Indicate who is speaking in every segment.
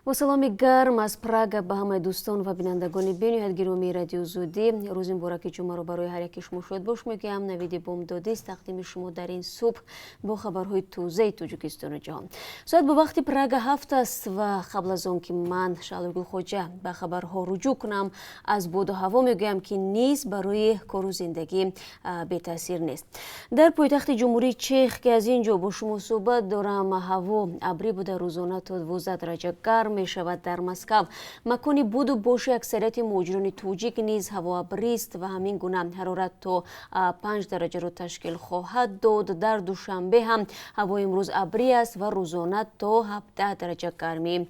Speaker 1: با سلامی گرم از پراگ به همه دوستان و بینندگان بینید گرامی رادیو زودی روز مبارک جمعه رو برای هر یک شما شاد باش میگم. نوید بامدادی است تقدیم شما در این صبح با خبرهای تازه تاجیکستان و جهان. ساعت به وقت پراگ 7 است و قبل از آن که من شالگل خوجه به خبرها رجوع کنم از بود و هوا میگم که نیز برای کار و زندگی بی تاثیر نیست. در پایتخت جمهوری چک که از اینجا با شما صحبت دارم هوا ابری بوده، روزانه تا 12 درجه گرم می شود. در مسکو مکانی بود و باش اکثریت مهاجران توجیک نیز هوا ابری است و همین گونه حرارت تا 5 درجه را تشکیل خواهد داد. در دوشنبه هم هوا امروز ابری است و روزانه تا 17 درجه گرمی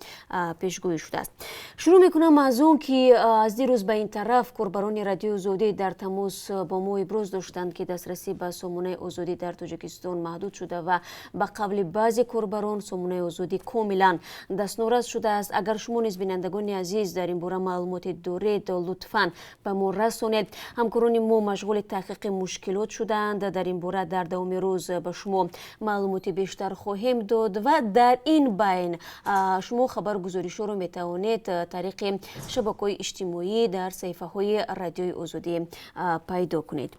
Speaker 1: پیشگویی شده است. شروع میکنم از اون که از دیروز به این طرف کاربران رادیو زودی در تماس با ما ابراز داشتند که دسترسی به سامانه آزادی در تاجیکستان محدود شده و به قول بعضی کاربران سامانه آزادی کاملا دستنوراز شده است. اگر شما نیز بینندگان عزیز در این باره معلومات دارید لطفاً به ما رسانید. همکاران ما مشغول تحقیق مشکلات شدند. در این باره در دوام روز به شما معلومات بیشتر خواهیم داد و در این بین شما خبرگزاری‌ها رو میتوانید طریق شبکه‌های اجتماعی در صفحه‌های رادیوی آزادی پیدا کنید.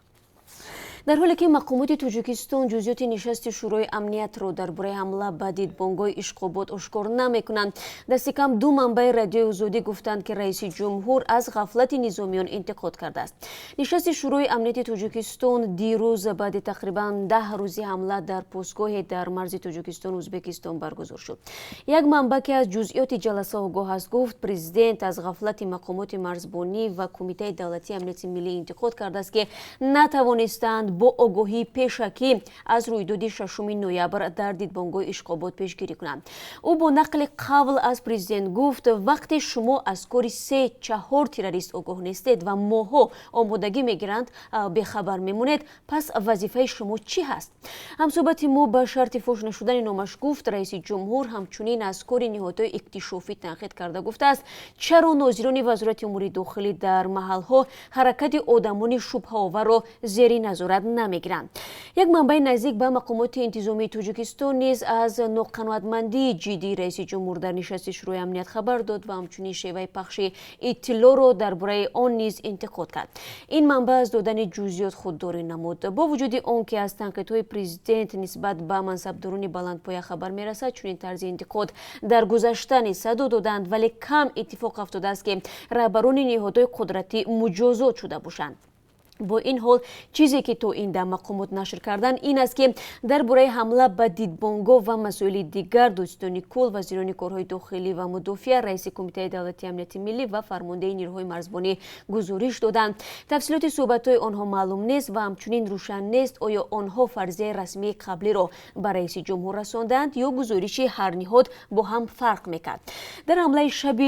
Speaker 1: در حالی که مقامات تاجیکستان جزئیات نشست شورای امنیت را درباره حمله به دیدبانگاه اشقابات اشکار نمی‌کنند، دست کم دو منبع رادیوی آزادی گفتند که رئیس جمهور از غفلت نظامیان انتقاد کرده است. نشست شورای امنیت تاجیکستان دیروز بعد تقریبا 10 روزی حمله در پستگاه در مرز تاجیکستان و ازبکستان برگزار شد. یک منبع که از جزئیات جلسه آگاه است گفت پرزیدنت از غفلت مقامات مرزبانی و کمیته دولتی امنیت ملی انتقاد کرده است که نتوانستند با آگاهی پیشکی از رویداد 6 نوامبر در دیدبانگاه اشقابات پیشگیری کنند. او با نقل قول از پرزیدنت گفت وقتی شما از کار 3-4 تروریست آگاه نیستید و ماها آمادگی میگیرند به خبر میمونید، پس وظیفه شما چی هست؟ همصحبت ما به شرط فاش نشدن نامش گفت رئیس جمهور همچنین از کار نهادهای اکتشافی تنقید کرده گفته است چرا ناظران وزارت امور داخلی در محلها حرکت آدمان شبهه آور را زیر نظارت نمیگیرند. یک منبع نزدیک به مقامات انتظامی تاجیکستان نیز از ناقانونمندی جدی رئیس جمهور در نشست شورای امنیت خبر داد و همچنین شیوه پخش اطلاع را درباره آن نیز انتقاد کرد. این منبع از دادن جزئیات خودداری نمود. با وجود آنکه از تنقیدهای پرزیدنت نسبت به منصبداران بلندپایه خبر میرسد، چنین طرز انتقاد در گذشته صدا دادند ولی کم اتفاق افتاده است که رهبران نهادهای قدرتی مجازات شده باشند. با این حال چیزی که تو این در مقامات نشر کردن این است که درباره حمله به دیدبانگاه و مسائل دیگر دوستان کل وزیران کارهای داخلی و مدافع، رئیس کمیته دولتی امنیت ملی و فرمانده نیروهای مرزبانی گزارش دادند. تفصیلات صحبت‌های آنها معلوم نیست و همچنین روشن نیست آیا آنها فرضیه رسمی قبلی را به رئیس جمهور رساندند یا گزارش هر نهاد با هم فرق میکرد. در حمله شب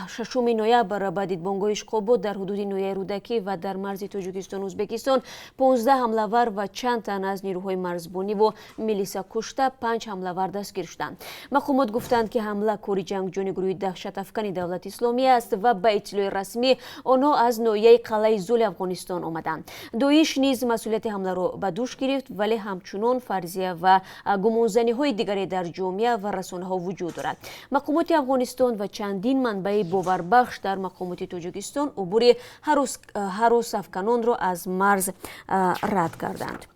Speaker 1: 6 نوامبر به دیدبانگاه اشقابات در حدود نویه رودکی و در مرز تاجیکستان ازبکستان 15 حمله‌ور و چند تن از نیروهای مرزبانی و میلیسا کشته، 5 حمله‌ور دستگیر شدند. مقامات گفتند که حمله کاری جنگجویان گروه دهشت افکن دولت اسلامی است و به اطلاع رسمی آنها از ناحیه قلعه زول افغانستان آمدند. داعش نیز مسئولیت حمله را به دوش گرفت ولی همچنان فرضیه و گمانزنی‌های دیگری در جامعه و رسانه‌ها وجود دارد. مقامات افغانستان و چندین منبع باوربخش در مقامات تاجیکستان عبور هراس افکنان را از مرز رد کردند.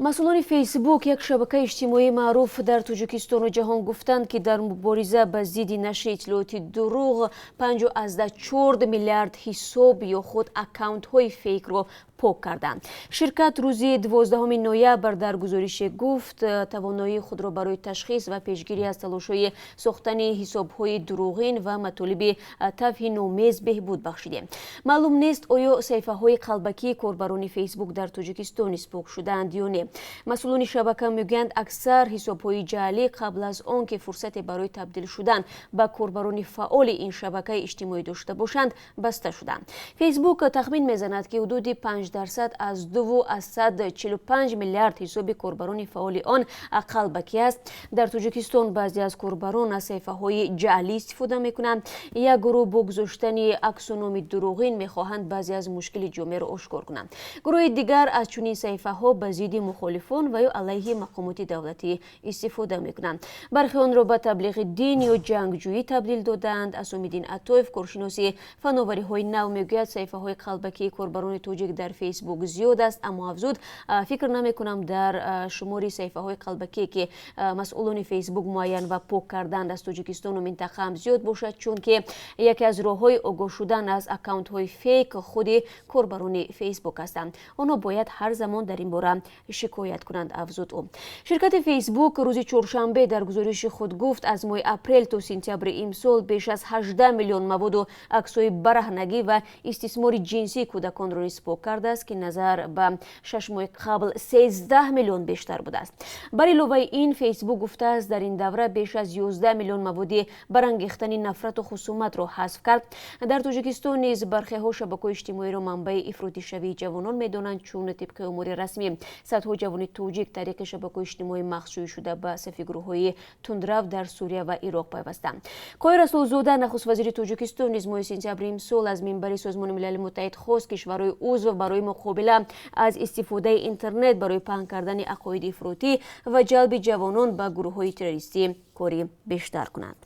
Speaker 1: مسئولان فیسبوک یک شبکه اجتماعی معروف در تاجیکستان و جهان گفتند که در مبارزه به ضد نشر اطلاعات دروغ 5.4 میلیارد حساب یا خود اکانت های فیک را پاک کردند. شرکت روز 12 نوامبر در گزارش گفت توانایی خود را برای تشخیص و پیشگیری از تلاش‌های ساختن حساب‌های دروغین و مطالب توهین‌آمیز بهبود بخشیده. معلوم نیست آیا صفحه‌های قلبکی کاربران فیسبوک در تاجیکستان پاک شدند یا نه. مسئولان شبکه میگویند اکثر حساب‌های جعلی قبل از آنکه فرصت برای تبدیل شدن به کاربران فعال این شبکه اجتماعی داشته باشند بسته شدند. فیسبوک تخمین میزند که حدود 5 5% از 245 میلیارد حساب کاربران فعال آن قلبکی است. در تاجیکستان بعضی از کاربران از صفحه‌های جعلی استفاده می‌کنند. یک گروه با گذاشتن عکس و نام دروغین می‌خواهند بعضی از مشکل جامعه را آشکار کنند. گروه دیگر از چنین صفحه‌ها به ضد مخالفان و یا علیه مقامات دولتی استفاده می‌کنند. برخی آن را به تبلیغ دین یا جنگجویی تبدیل دادند. اسام‌الدین عطاف کارشناس فناوری‌های نو میگوید صفحه‌های قلبکی کاربران تاجیک در فیسبوک زیاد است، اما افزود فکر نمی‌کنم در شمار صفحه‌های قلبکی که مسئولان فیسبوک معین و پاک کردند از تاجیکستان و منطقه هم زیاد باشد، چون که یکی از راه‌های آگاه شدن از اکانت‌های فیک خود کاربران فیسبوک هستند. آنها باید هر زمان در این باره شکایت کنند، افزود او. شرکت فیسبوک روز چهارشنبه در گزارش خود گفت از ماه اپریل تا سپتامبر امسال بیش از 18 میلیون مواد و عکس‌های برهنگی و استثمار جنسی کودکان را نسبت کرده است که نظر به 6 ماه قبل 13 میلیون بیشتر بوده است. بر علاوه این فیسبوک گفته است در این دوره بیش از 11 میلیون مواد برانگیختن نفرت و خصومت را حذف کرد. در تاجیکستان نیز برخی‌ها شبکه‌های اجتماعی را منبع افراطی شوی جوانان می‌دانند، چون طبق امور رسمی صدها جوان تاجیک طریق شبکه‌های اجتماعی مخزوی شده به صف گروه‌های تندرو در سوریه و عراق پیوستند. کای رسولزاده نخست وزیر تاجیکستان نیز ماه سپتامبر امسال از منبر سازمان ملل متحد خواست کشورهای عضو برای مقابله از استفاده اینترنت برای پهن کردن عقاید افراطی و جلب جوانان به گروه‌های تروریستی کاری بیشتر کنند.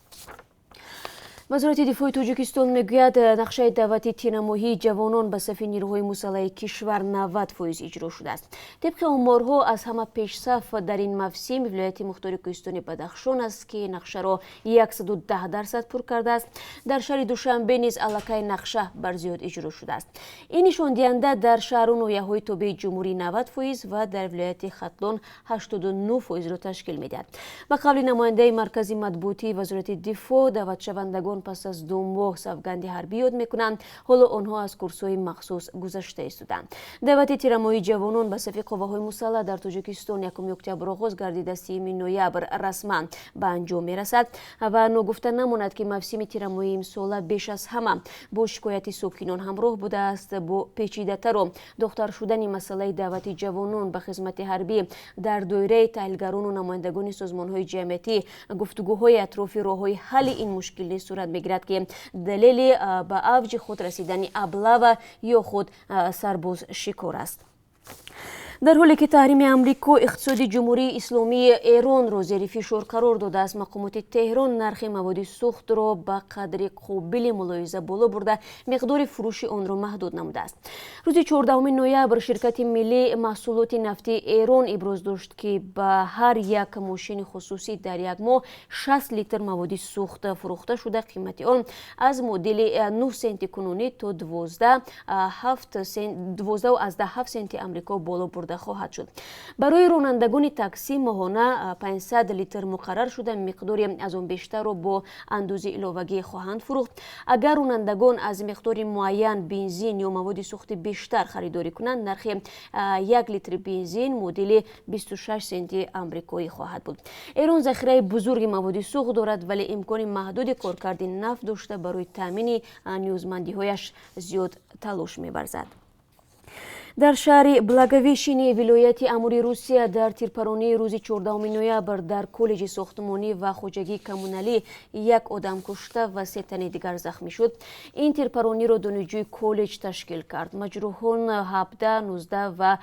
Speaker 1: وزارت دفاع تاجیکستان میگوید نقشه دعوت تینماهی جوانان به صف نیروهای مسلح کشور 90% اجرا شده است. طبق آمارها از همه پیشصف در این موسم ولایت مختار کوهستان بدخشان است که نقشه را 110% پر کرده است. در شهر دوشنبه نیز علاقه نقشه بر زیاد اجرا شده است. این نشان دهنده در شهر و ناحیه‌های تابع جمهوری 90% و در ولایت ختلان 89% را تشکیل می‌دهد. به قول نماینده مرکز مطبوعاتی وزارت دفاع، دعوت شوندگان پس از 2 ماه سوگند حربی یاد میکنند. حالا آنها از کورس‌های مخصوص گذشته ایستادند. دعوت تیرمایی جوانان به صف قواهای مسلح در تاجیکستان 1 اکتبر آغاز گردیده 3 نوامبر رسما به انجام میرسد و نگفته نماند که موسم تیرمایی امسال بیش از همه با شکایت ساکنان همراه بوده است. با پیچیده‌تر و دختر شدن مسئله دعوت جوانان به خدمت حربی در دایره تحلیلگران و نمایندگان سازمان‌های جمعیتی گفتگوهای اطراف راه‌های حل این مشکل صورت میگیرد که دلیل به اوج خود رسیدن ابله یا خود سرباز شکار است. در حالی که تحریم امریکا اقتصاد جمهوری اسلامی ایران را زیر فشار قرار داده است، مقامات تهران نرخ مواد سوخت را به قدر قابل ملاحظه بالا برده مقدار فروش آن را محدود نموده است. روز 14 نوامبر شرکت ملی محصولات نفتی ایران ابراز داشت که به هر یک ماشین خصوصی در یک ماه 60 لیتر مواد سوخت فروخته شده. قیمت آن از مدل 9 سنت کنونی تا 12.7 سنت آمریکا بالا برده خواهد شد. برای رانندگان تاکسی ماهانه 500 لیتر مقرر شده. مقداری از آن بیشتر را با اندازه علاوگی خواهند فروخت. اگر رانندگان از مقدار معین بنزین یا مواد سوخت بیشتر خریداری کنند، نرخ 1 لیتر بنزین مدل 26 سنت آمریکایی خواهد بود. ایران ذخیره بزرگ مواد سوخت دارد، ولی امکان محدود کارکرد نفت داشته برای تامین نیازمندی‌هایش زیاد تلاش می‌ورزد. در شهر بلاگویشین ولایت امور روسیه در تیرپرانی روز 14 نوامبر در کالج ساختمانی و خواجگی کمونالی یک آدم کشته و 3 تن دیگر زخمی شد. این تیرپرانی را دانشجوی کالج تشکیل کرد. مجروحان 17، 19 و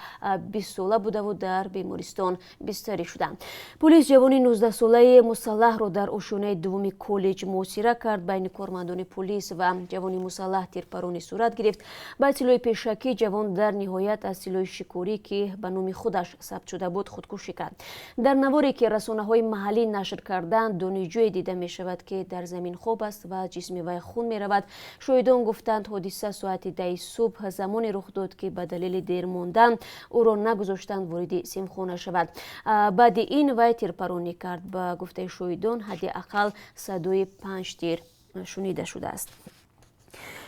Speaker 1: 20 ساله بوده و در بیمارستان بستری شدند. پلیس جوان 19 ساله مسلح را در آشیانه دوم کالج محاصره کرد. بین کارمندان پلیس و جوان مسلح تیرپرانی صورت گرفت. با سلاح پیشکی جوان در نهایت از سلاح شکاری که به نام خودش ثبت شده بود خودکشی کرد. در نواری که رسانه‌های محلی نشر کردند، دانشجوی دیده می شود که در زمین خواب است و جسم وی خون می رود. شاهدان گفتند حادثه ساعت 10 صبح زمان رخ داد که به دلیل دیر ماندن او را نگذاشتند وارد سیمخانه شود. بعد این وی تیرپرانی کرد. به گفته شاهدان حداقل صدای 5 تیر شنیده شده است.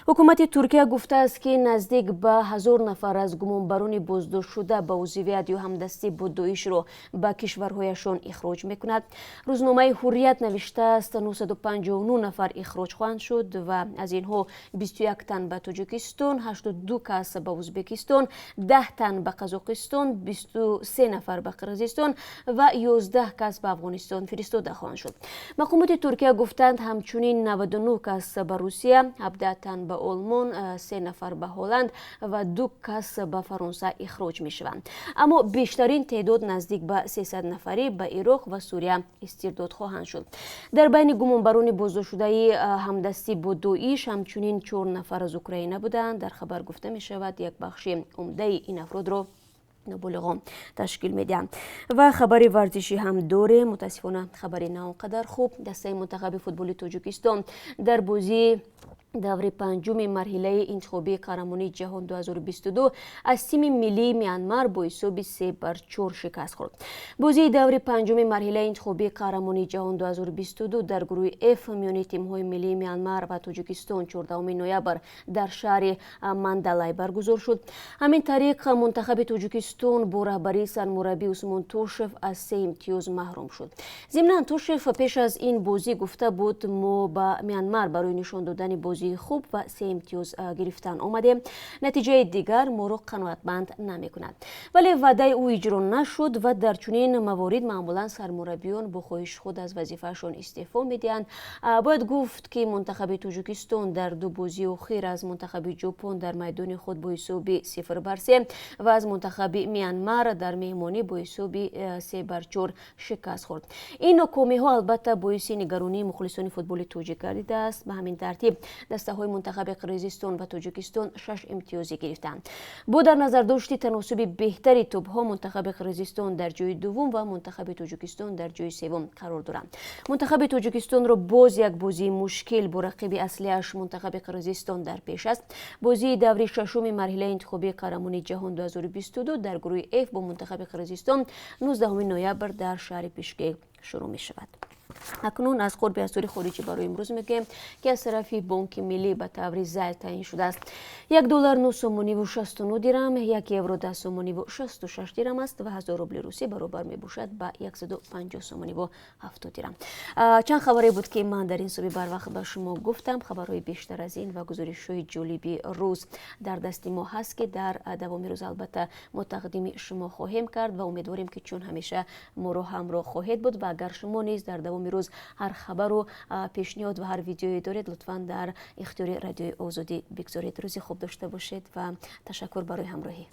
Speaker 1: ҳукумати Туркия гуфтааст ки наздик ба 1000 нафар аз гумонбарони боздоштшуда ба узвият ё ҳамдастӣ бо Доишро ба кишварҳояшон ихроҷ мекунад. Рӯзномаи Ҳуррият навиштааст 959 нафар ихроҷ хоҳанд шуд ва аз инҳо 21 тан ба Тоҷикистон, 82 кас ба Узбекистон, 10 тан ба Қазоқистон, 23 нафар ба Қирғизистон ва 11 кас ба Афғонистон фиристода хоҳанд шуд. Мақомоти Туркия гуфтанд ҳамчунин 99 кас ба Русия, 17 тан ба Олмон, 3 нафар ба Ҳолланд ва 2 кас ба Фаронса ихроҷ мешаванд. Аммо бештарин теъдод наздик ба 300 нафарӣ ба Ироқ ва Сурия истирдод хоҳанд шуд. Дар байни гумонбарони боздоштшудаи ҳамдастӣ бо Доиш ҳамчунин 4 нафар аз Украина буданд. Дар хабар гуфта мешавад як бахши умдаи ин афродро ноболиғон ташкил медиҳанд. Ва хабари варзишӣ ҳам дорем. мутаассифона хабари на он қадар хуб. Дастаи мунтахаби футболи Тоҷикистон дар бозии даври панҷуми марҳилаи интихобии қаҳрамонии ҷаҳон 2022 аз тими миллии Мянмар бо ҳисоби 3-4 шикаст хӯрд. Бозии даври панҷуми марҳилаи интихобии қаҳрамонии ҷаҳон 2022 дар гурӯҳи F миёни тимҳои миллии Мянмар ва Тоҷикистон 14 ноябр дар шаҳри Мандалай баргузор шуд. ҳамин тариқ мунтахаби Тоҷикистон бо раҳбарии сармураббӣ Усмон Тошев аз 3 имтиёз маҳрум шуд. зимнан Тошев пеш аз ин бозӣ гуфта буд: мо ба Мянмар барои нишон додани бозии хуб ва 3 имтиёз гирифтан омадем. натиҷаи дигар моро қаноатманд намекунад. Вале ваъдаи ӯ иҷро нашуд ва дар чунин маворид маъмулан сармураббиён бо хоҳиши худ аз вазифаашон истеъфо медиҳанд. бояд гуфт ки мунтахаби Тоҷикистон дар 2 бозии охир аз мунтахаби Ҷопон дар майдони худ бо ҳисоби 0-3 ва аз мунтахаби Мянмар дар меҳмонӣ бо ҳисоби 3-4 шикаст хӯрд. ин нокомиҳо албатта боиси нигаронии мухлисони футболи тоҷик гардидааст. ба ҳамин тартиб дастаҳои мунтахаби Қирғизистон ва Тоҷикистон 6 имтиёзӣ гирифтанд. бо дар назардошти таносуби беҳтари тӯбҳо мунтахаби Қирғизистон дар ҷойи дуввум ва мунтахаби Тоҷикистон дар ҷойи севум қарор доранд. мунтахаби Тоҷикистонро боз як бозии мушкил бо рақиби аслиаш мунтахаби Қирғизистон дар пеш аст. бозии даври шашуми марҳилаи интихобии қаҳрамонии ҷаҳон 2022 дар гурӯҳи F бо мунтахаби Қирғизистон 19 ноябр дар шаҳри Бишкек шурӯъ мешавад. акнун аз қурби асъори хориҷӣ барои имрӯз мегӯем ки аз тарафи Бонки миллӣ ба таври зай таъин шудааст. $1 9 сомониву 69 дирам, 1 евро 10 сомониву 66 дирам аст ва 1000 рубли русӣ баробар мебошад ба 150 сомониву 70 дирам. чанд хабаре буд ки ман дар ин соби барвақт ба шумо гуфтам. хабарҳои бештар аз ин ва гузоришҳои ҷолиби рӯз дар дасти мо ҳаст ки дар давоми рӯз албатта мо тақдими шумо хоҳем кард ва умедворем ки чун ҳамеша моро ҳамроҳ хоҳед буд. ва агар шумо низ дар давоми рӯз ҳар хабару пешниҳод ва ҳар видеое доред, лутфан дар ихтиёри радиои Озодӣ бигзоред. рӯзи хуб дошта бошед ва ташаккур барои ҳамроҳӣ.